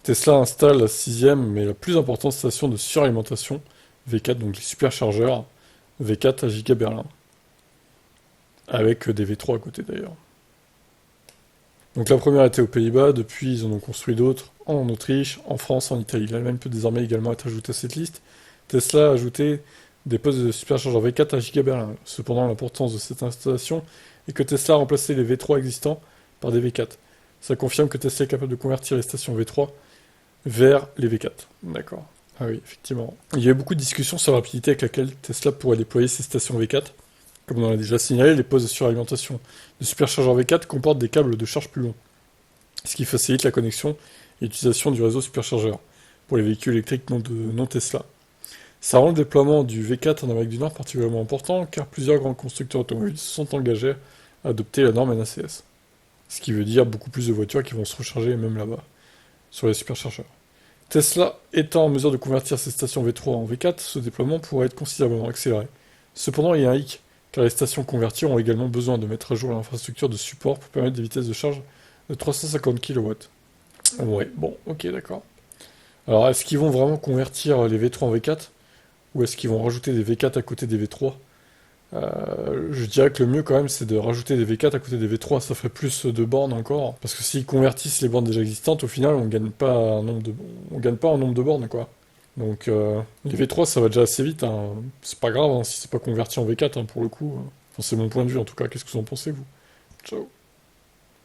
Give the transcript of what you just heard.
Tesla installe la sixième, mais la plus importante station de suralimentation, V4, donc les superchargeurs, V4 à Giga Berlin, avec des V3 à côté d'ailleurs. Donc la première était aux Pays-Bas, depuis ils en ont construit d'autres en Autriche, en France, en Italie. L'Allemagne peut désormais également être ajoutée à cette liste. Tesla a ajouté des postes de superchargeurs V4 à Giga Berlin. Cependant, l'importance de cette installation est que Tesla a remplacé les V3 existants par des V4. Ça confirme que Tesla est capable de convertir les stations V3 vers les V4. D'accord. Ah oui, effectivement. Il y a eu beaucoup de discussions sur la rapidité avec laquelle Tesla pourrait déployer ses stations V4. Comme on l'a déjà signalé, les postes de suralimentation de superchargeurs V4 comportent des câbles de charge plus longs, ce qui facilite la connexion et l'utilisation du réseau superchargeur pour les véhicules électriques non Tesla. Ça rend le déploiement du V4 en Amérique du Nord particulièrement important, car plusieurs grands constructeurs automobiles se sont engagés à adopter la norme NACS. Ce qui veut dire beaucoup plus de voitures qui vont se recharger même là-bas, sur les superchargeurs. Tesla étant en mesure de convertir ses stations V3 en V4, ce déploiement pourrait être considérablement accéléré. Cependant, il y a un hic, car les stations converties ont également besoin de mettre à jour l'infrastructure de support pour permettre des vitesses de charge de 350 kW. Ouais, bon, ok, d'accord. Alors, est-ce qu'ils vont vraiment convertir les V3 en V4 ou est-ce qu'ils vont rajouter des V4 à côté des V3? Je dirais que le mieux quand même c'est de rajouter des V4 à côté des V3, ça ferait plus de bornes encore. Parce que s'ils convertissent les bornes déjà existantes, au final on gagne pas en nombre de bornes quoi. Donc les V3 ça va déjà assez vite, hein. C'est pas grave hein, si c'est pas converti en V4 hein, pour le coup. Enfin, c'est mon point de vue en tout cas, qu'est-ce que vous en pensez vous? Ciao.